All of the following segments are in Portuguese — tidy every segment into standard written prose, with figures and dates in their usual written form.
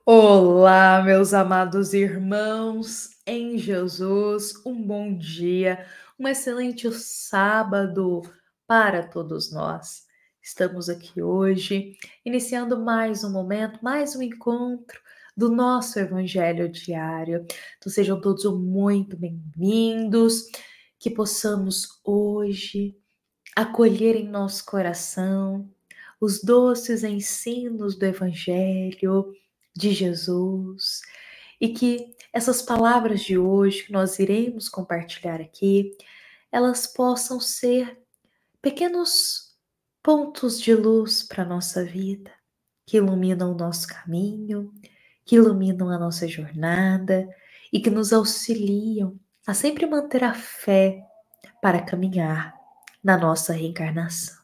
Olá, meus amados irmãos em Jesus, um bom dia, um excelente sábado para todos nós. Estamos aqui hoje, iniciando mais um momento, mais um encontro do nosso Evangelho diário. Então sejam todos muito bem-vindos, que possamos hoje acolher em nosso coração os doces ensinos do Evangelho de Jesus e que essas palavras de hoje que nós iremos compartilhar aqui, elas possam ser pequenos pontos de luz para a nossa vida, que iluminam o nosso caminho, que iluminam a nossa jornada e que nos auxiliam a sempre manter a fé para caminhar na nossa reencarnação.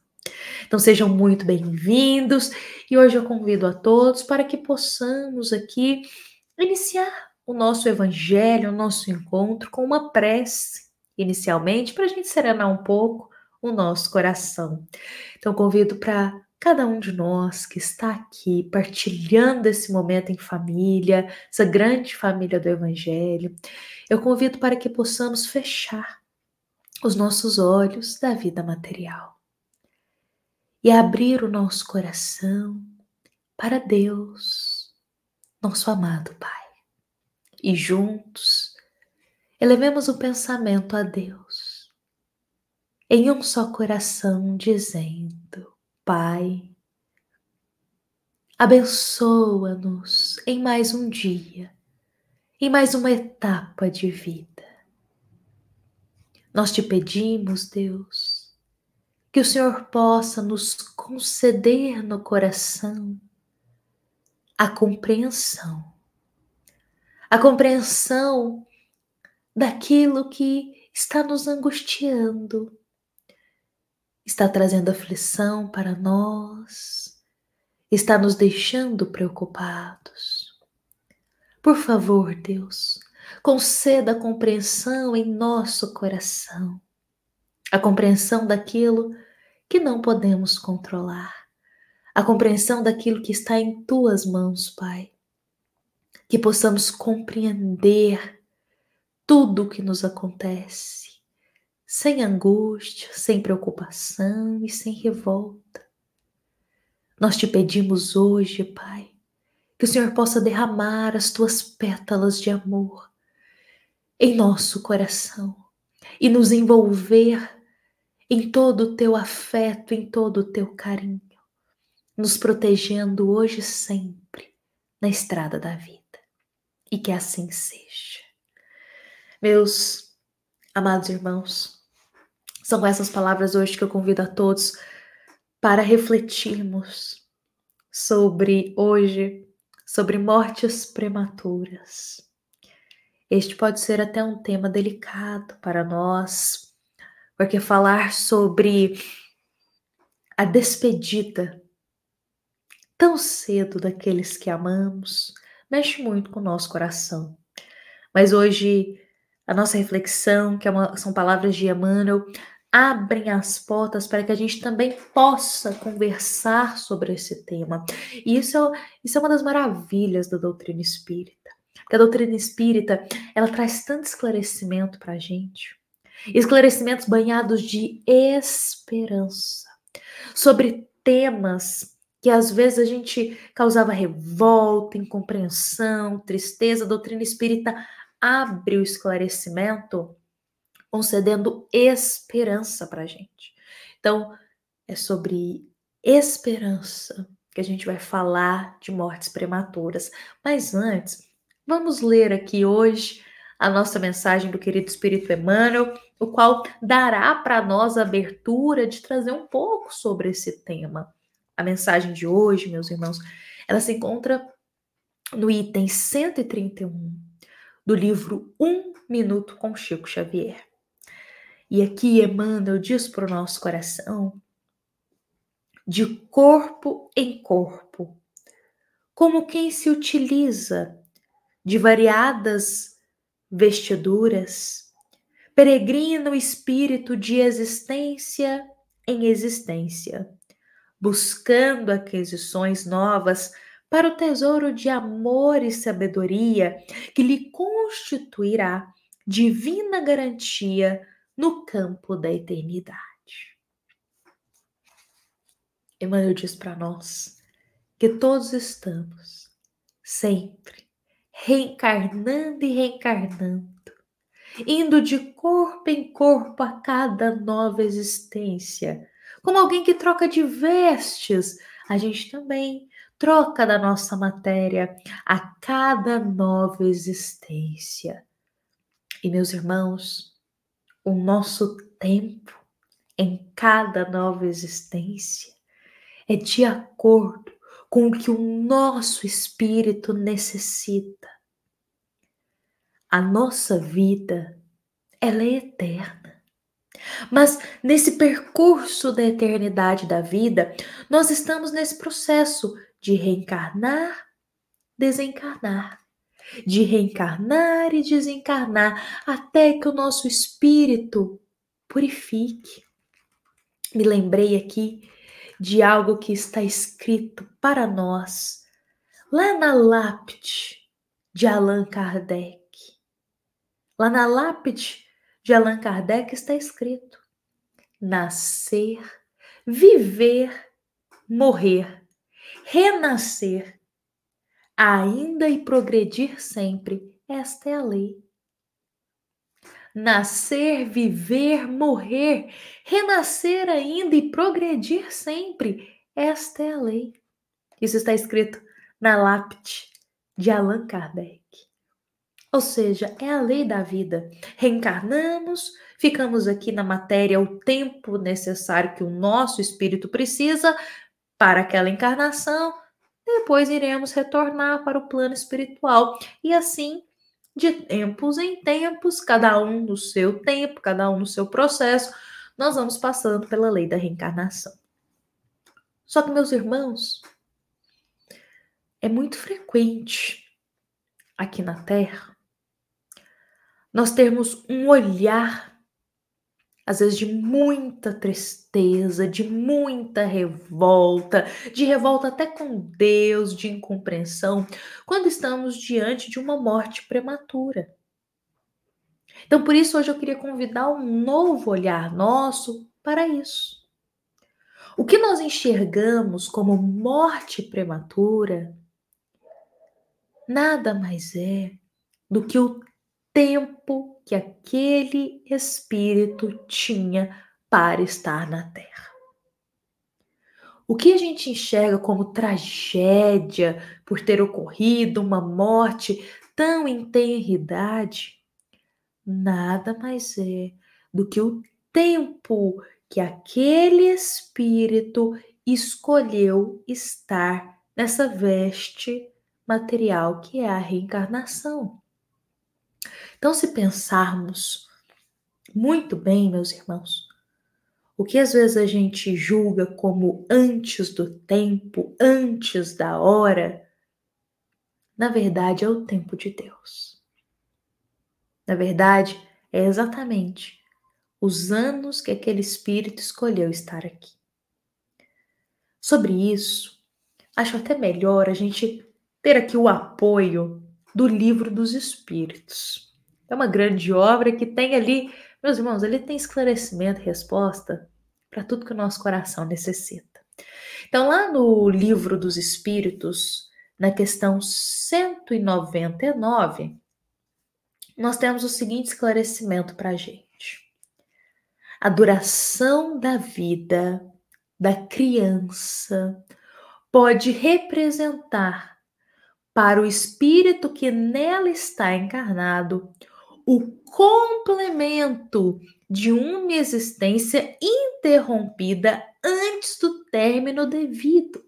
Então sejam muito bem-vindos e hoje eu convido a todos para que possamos aqui iniciar o nosso evangelho, o nosso encontro com uma prece, inicialmente, para a gente serenar um pouco o nosso coração. Então convido para cada um de nós que está aqui partilhando esse momento em família, essa grande família do evangelho, eu convido para que possamos fechar os nossos olhos da vida material e abrir o nosso coração para Deus, nosso amado Pai. E juntos, elevemos o pensamento a Deus, em um só coração, dizendo: Pai, abençoa-nos em mais um dia, em mais uma etapa de vida. Nós te pedimos, Deus, que o Senhor possa nos conceder no coração a compreensão daquilo que está nos angustiando, está trazendo aflição para nós, está nos deixando preocupados. Por favor, Deus, conceda a compreensão em nosso coração, a compreensão daquilo que não podemos controlar, a compreensão daquilo que está em tuas mãos, Pai, que possamos compreender tudo o que nos acontece, sem angústia, sem preocupação e sem revolta. Nós te pedimos hoje, Pai, que o Senhor possa derramar as tuas pétalas de amor em nosso coração e nos envolver em todo o teu afeto, em todo o teu carinho, nos protegendo hoje e sempre na estrada da vida. E que assim seja. Meus amados irmãos, são com essas palavras hoje que eu convido a todos para refletirmos sobre mortes prematuras. Este pode ser até um tema delicado para nós, porque falar sobre a despedida tão cedo daqueles que amamos mexe muito com o nosso coração. Mas hoje a nossa reflexão, são palavras de Emmanuel, abrem as portas para que a gente também possa conversar sobre esse tema. E isso é uma das maravilhas da doutrina espírita. Porque a doutrina espírita, ela traz tanto esclarecimento para a gente. Esclarecimentos banhados de esperança. Sobre temas que às vezes a gente causava revolta, incompreensão, tristeza. A doutrina espírita abre o esclarecimento concedendo esperança para a gente. Então, é sobre esperança que a gente vai falar de mortes prematuras. Mas antes, vamos ler aqui hoje a nossa mensagem do querido Espírito Emmanuel, o qual dará para nós a abertura de trazer um pouco sobre esse tema. A mensagem de hoje, meus irmãos, ela se encontra no item 131 do livro Um Minuto com Chico Xavier. E aqui Emmanuel diz para o nosso coração: de corpo em corpo, como quem se utiliza de variadas vestiduras, peregrina o espírito de existência em existência, buscando aquisições novas para o tesouro de amor e sabedoria que lhe constituirá divina garantia no campo da eternidade. Emmanuel diz para nós que todos estamos sempre reencarnando e reencarnando, indo de corpo em corpo a cada nova existência. Como alguém que troca de vestes, a gente também troca da nossa matéria a cada nova existência. E meus irmãos, o nosso tempo em cada nova existência é de acordo com o que o nosso espírito necessita. A nossa vida, ela é eterna. Mas nesse percurso da eternidade da vida, nós estamos nesse processo de reencarnar, desencarnar, de reencarnar e desencarnar, até que o nosso espírito purifique. Me lembrei aqui de algo que está escrito para nós, lá na lápide de Allan Kardec. Lá na lápide de Allan Kardec está escrito: nascer, viver, morrer, renascer, ainda e progredir sempre. Esta é a lei. Nascer, viver, morrer, renascer ainda e progredir sempre. Esta é a lei. Isso está escrito na lápide de Allan Kardec. Ou seja, é a lei da vida. Reencarnamos, ficamos aqui na matéria o tempo necessário que o nosso espírito precisa para aquela encarnação, depois iremos retornar para o plano espiritual. E assim, de tempos em tempos, cada um no seu tempo, cada um no seu processo, nós vamos passando pela lei da reencarnação. Só que, meus irmãos, é muito frequente aqui na Terra nós termos um olhar, às vezes, de muita tristeza, de muita revolta, de revolta até com Deus, de incompreensão, quando estamos diante de uma morte prematura. Então, por isso, hoje eu queria convidar um novo olhar nosso para isso. O que nós enxergamos como morte prematura nada mais é do que o tempo que aquele espírito tinha para estar na Terra. O que a gente enxerga como tragédia por ter ocorrido uma morte tão em tenra idade, nada mais é do que o tempo que aquele espírito escolheu estar nessa veste material que é a reencarnação. Então, se pensarmos muito bem, meus irmãos, o que às vezes a gente julga como antes do tempo, antes da hora, na verdade é o tempo de Deus. Na verdade, é exatamente os anos que aquele espírito escolheu estar aqui. Sobre isso, acho até melhor a gente ter aqui o apoio do Livro dos Espíritos. É uma grande obra que tem ali, meus irmãos, ele tem esclarecimento e resposta para tudo que o nosso coração necessita. Então, lá no Livro dos Espíritos, na questão 199, nós temos o seguinte esclarecimento para a gente. A duração da vida da criança pode representar para o espírito que nela está encarnado o complemento de uma existência interrompida antes do término devido.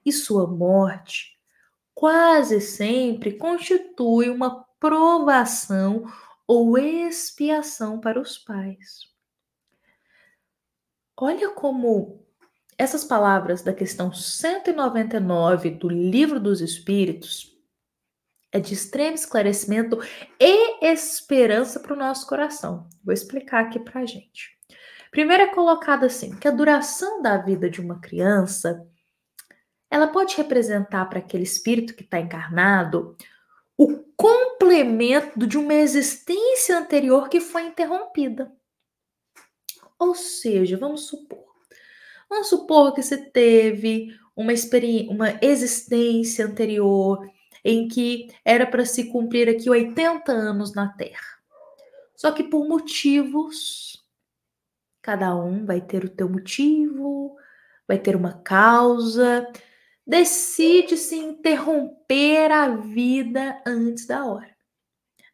E sua morte quase sempre constitui uma provação ou expiação para os pais. Olha como essas palavras da questão 199 do Livro dos Espíritos é de extremo esclarecimento e esperança para o nosso coração. Vou explicar aqui para a gente. Primeiro é colocado assim, que a duração da vida de uma criança, ela pode representar para aquele espírito que está encarnado o complemento de uma existência anterior que foi interrompida. Ou seja, vamos supor que você teve uma existência anterior em que era para se cumprir aqui 80 anos na Terra. Só que por motivos, cada um vai ter o teu motivo, vai ter uma causa, decide se interromper a vida antes da hora.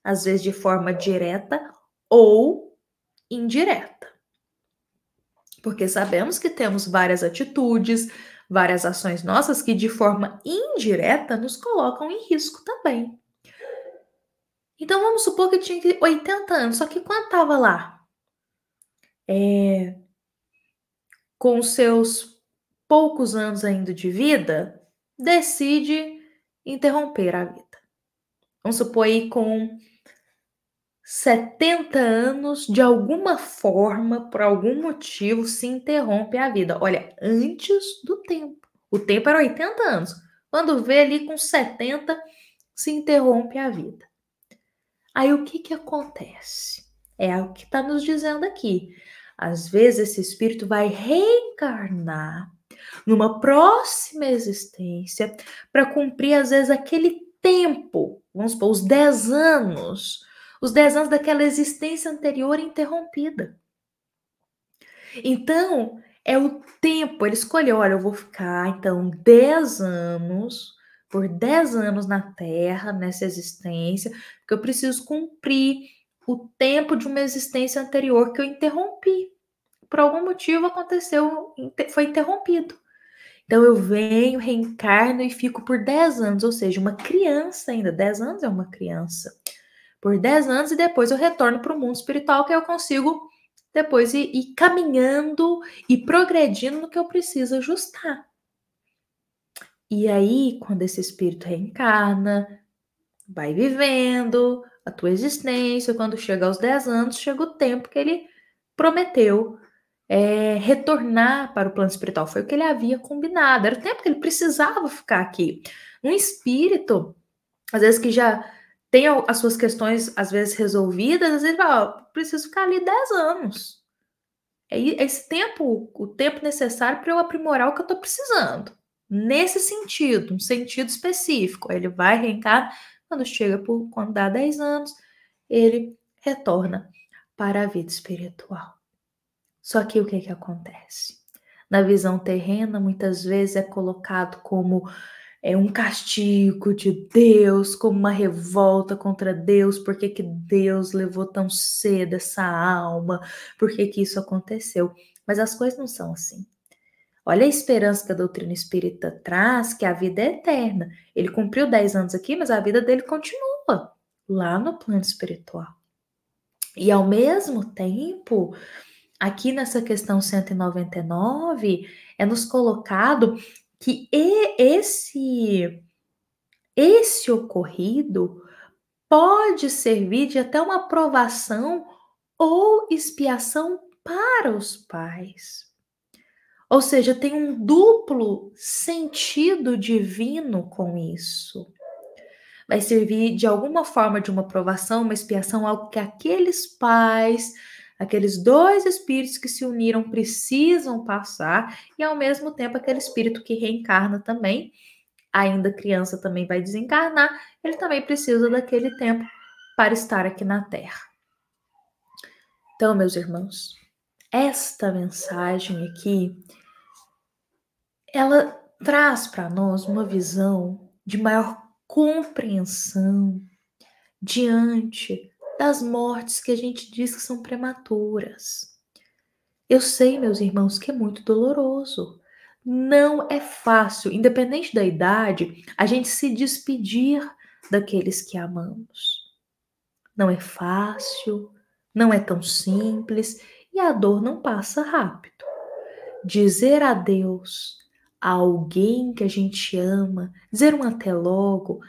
Às vezes de forma direta ou indireta. Porque sabemos que temos várias atitudes, várias ações nossas que de forma indireta nos colocam em risco também. Então vamos supor que eu tinha 80 anos, só que quando estava lá, com os seus poucos anos ainda de vida, decide interromper a vida. Vamos supor aí com 70 anos, de alguma forma, por algum motivo, se interrompe a vida. Olha, antes do tempo. O tempo era 80 anos. Quando vê ali com 70, se interrompe a vida. Aí o que acontece? É o que está nos dizendo aqui. Às vezes esse espírito vai reencarnar numa próxima existência para cumprir, às vezes, aquele tempo, vamos supor, os 10 anos daquela existência anterior interrompida. Então, é o tempo, ele escolheu, olha, eu vou ficar, então, 10 anos, por 10 anos na Terra, nessa existência, porque eu preciso cumprir o tempo de uma existência anterior que eu interrompi. Por algum motivo aconteceu, foi interrompido. Então eu venho, reencarno e fico por 10 anos, ou seja, uma criança ainda. 10 anos é uma criança. Por 10 anos e depois eu retorno para o mundo espiritual, que eu consigo depois ir caminhando e progredindo no que eu preciso ajustar. E aí, quando esse espírito reencarna, vai vivendo a tua existência, quando chega aos 10 anos, chega o tempo que ele prometeu retornar para o plano espiritual. Foi o que ele havia combinado, era o tempo que ele precisava ficar aqui. Um espírito, às vezes que já tem as suas questões, às vezes resolvidas, às vezes fala, preciso ficar ali 10 anos. É esse tempo, o tempo necessário para eu aprimorar o que eu estou precisando. Nesse sentido, um sentido específico. Ele vai reencarnar, quando dá 10 anos, ele retorna para a vida espiritual. Só que o que acontece? Na visão terrena, muitas vezes é colocado como um castigo de Deus, como uma revolta contra Deus, por que Deus levou tão cedo essa alma, por que isso aconteceu? Mas as coisas não são assim. Olha a esperança que a doutrina espírita traz, que a vida é eterna. Ele cumpriu 10 anos aqui, mas a vida dele continua lá no plano espiritual. E ao mesmo tempo, aqui nessa questão 199, é nos colocado que esse ocorrido pode servir de até uma provação ou expiação para os pais. Ou seja, tem um duplo sentido divino com isso. Vai servir de alguma forma de uma provação, uma expiação, algo que aqueles pais, aqueles dois espíritos que se uniram precisam passar, e ao mesmo tempo aquele espírito que reencarna também, ainda criança também vai desencarnar, ele também precisa daquele tempo para estar aqui na Terra. Então, meus irmãos, esta mensagem aqui, ela traz para nós uma visão de maior compreensão diante das mortes que a gente diz que são prematuras. Eu sei, meus irmãos, que é muito doloroso. Não é fácil, independente da idade, a gente se despedir daqueles que amamos. Não é fácil, não é tão simples e a dor não passa rápido. Dizer adeus a alguém que a gente ama, dizer um até logo,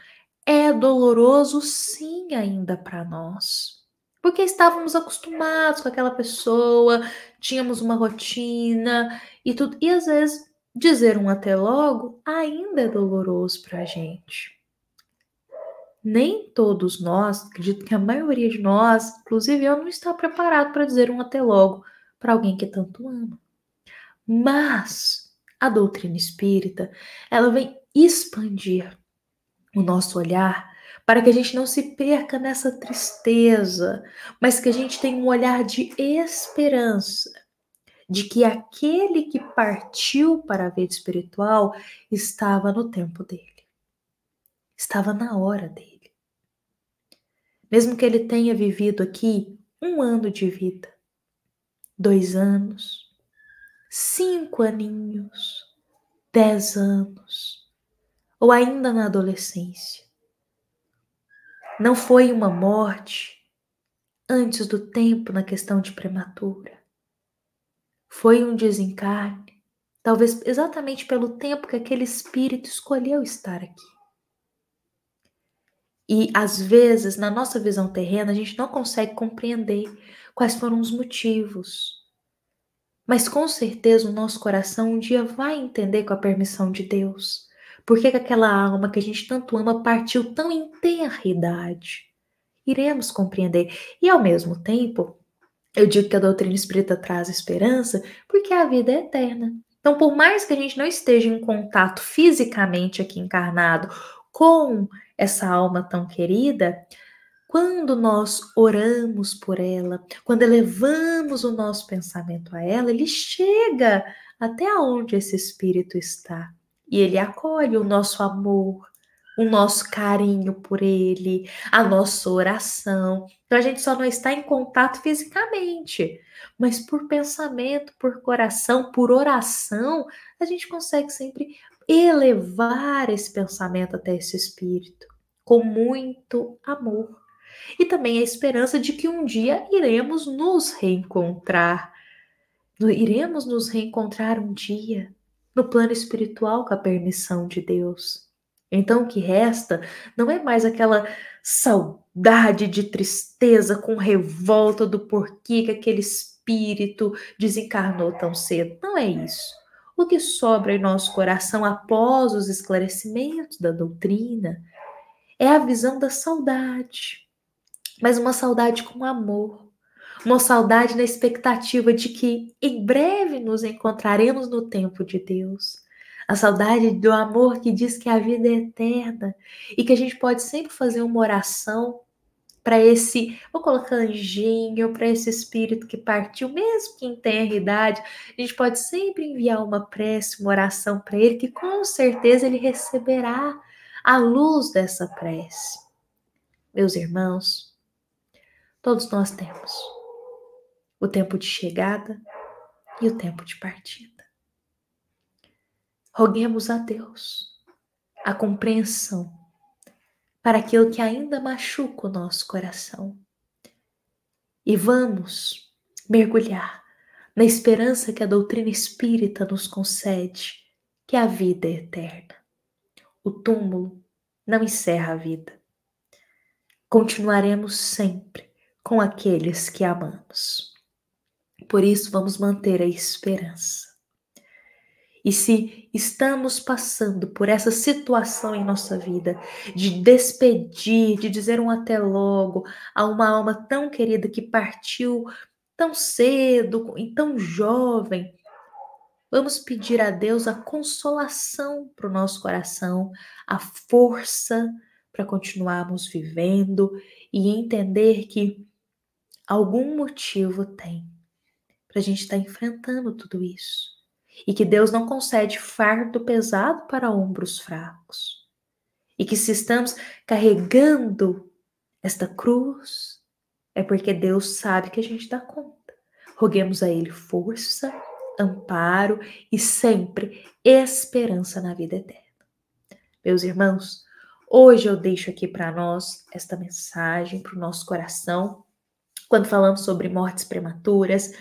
é doloroso sim ainda para nós. Porque estávamos acostumados com aquela pessoa, tínhamos uma rotina e tudo. E às vezes dizer um até logo ainda é doloroso para a gente. Nem todos nós, acredito que a maioria de nós, inclusive eu, não está preparado para dizer um até logo para alguém que tanto ama. Mas a doutrina espírita, ela vem expandir o nosso olhar para que a gente não se perca nessa tristeza, mas que a gente tenha um olhar de esperança, de que aquele que partiu para a vida espiritual estava no tempo dele, estava na hora dele. Mesmo que ele tenha vivido aqui 1 ano de vida, 2 anos, 5 aninhos, 10 anos, ou ainda na adolescência. Não foi uma morte antes do tempo na questão de prematura. Foi um desencarne, talvez exatamente pelo tempo que aquele espírito escolheu estar aqui. E às vezes, na nossa visão terrena, a gente não consegue compreender quais foram os motivos. Mas com certeza o nosso coração um dia vai entender, com a permissão de Deus, por que aquela alma que a gente tanto ama partiu tão em tenra idade. Iremos compreender. E ao mesmo tempo, eu digo que a doutrina espírita traz esperança porque a vida é eterna. Então, por mais que a gente não esteja em contato fisicamente aqui encarnado com essa alma tão querida, quando nós oramos por ela, quando elevamos o nosso pensamento a ela, ele chega até onde esse espírito está e ele acolhe o nosso amor, o nosso carinho por ele, a nossa oração. Então a gente só não está em contato fisicamente, mas por pensamento, por coração, por oração, a gente consegue sempre elevar esse pensamento até esse espírito com muito amor. E também a esperança de que um dia iremos nos reencontrar. Iremos nos reencontrar um dia no plano espiritual com a permissão de Deus. Então o que resta não é mais aquela saudade de tristeza com revolta do porquê que aquele espírito desencarnou tão cedo. Não é isso. O que sobra em nosso coração após os esclarecimentos da doutrina é a visão da saudade, mas uma saudade com amor, uma saudade na expectativa de que em breve nos encontraremos no tempo de Deus. A saudade do amor que diz que a vida é eterna e que a gente pode sempre fazer uma oração para esse, vou colocar anjinho, para esse espírito que partiu, mesmo que em tenra idade, a gente pode sempre enviar uma prece, uma oração para ele, que com certeza ele receberá a luz dessa prece. Meus irmãos, todos nós temos o tempo de chegada e o tempo de partida. Roguemos a Deus a compreensão para aquilo que ainda machuca o nosso coração. E vamos mergulhar na esperança que a doutrina espírita nos concede, que a vida é eterna. O túmulo não encerra a vida. Continuaremos sempre com aqueles que amamos. Por isso, vamos manter a esperança. E se estamos passando por essa situação em nossa vida, de despedir, de dizer um até logo a uma alma tão querida que partiu tão cedo e tão jovem, vamos pedir a Deus a consolação para o nosso coração, a força para continuarmos vivendo e entender que algum motivo tem para a gente estar enfrentando tudo isso. E que Deus não concede fardo pesado para ombros fracos. E que se estamos carregando esta cruz, é porque Deus sabe que a gente dá conta. Roguemos a Ele força, amparo e sempre esperança na vida eterna. Meus irmãos, hoje eu deixo aqui para nós esta mensagem, para o nosso coração, quando falamos sobre mortes prematuras.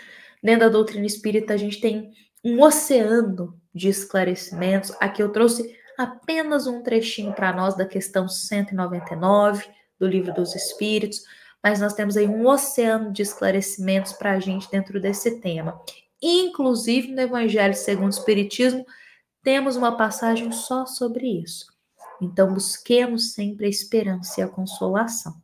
Dentro da doutrina espírita, a gente tem um oceano de esclarecimentos. Aqui eu trouxe apenas um trechinho para nós da questão 199 do Livro dos Espíritos, mas nós temos aí um oceano de esclarecimentos para a gente dentro desse tema. Inclusive no Evangelho segundo o Espiritismo temos uma passagem só sobre isso. Então, busquemos sempre a esperança e a consolação.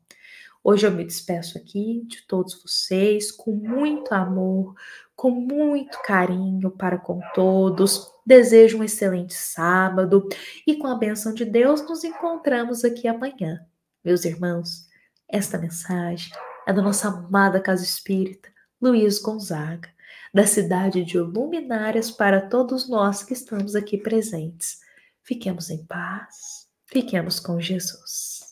Hoje eu me despeço aqui de todos vocês com muito amor, com muito carinho para com todos. Desejo um excelente sábado e com a bênção de Deus nos encontramos aqui amanhã. Meus irmãos, esta mensagem é da nossa amada Casa Espírita, Luiz Gonzaga, da cidade de Luminárias para todos nós que estamos aqui presentes. Fiquemos em paz, fiquemos com Jesus.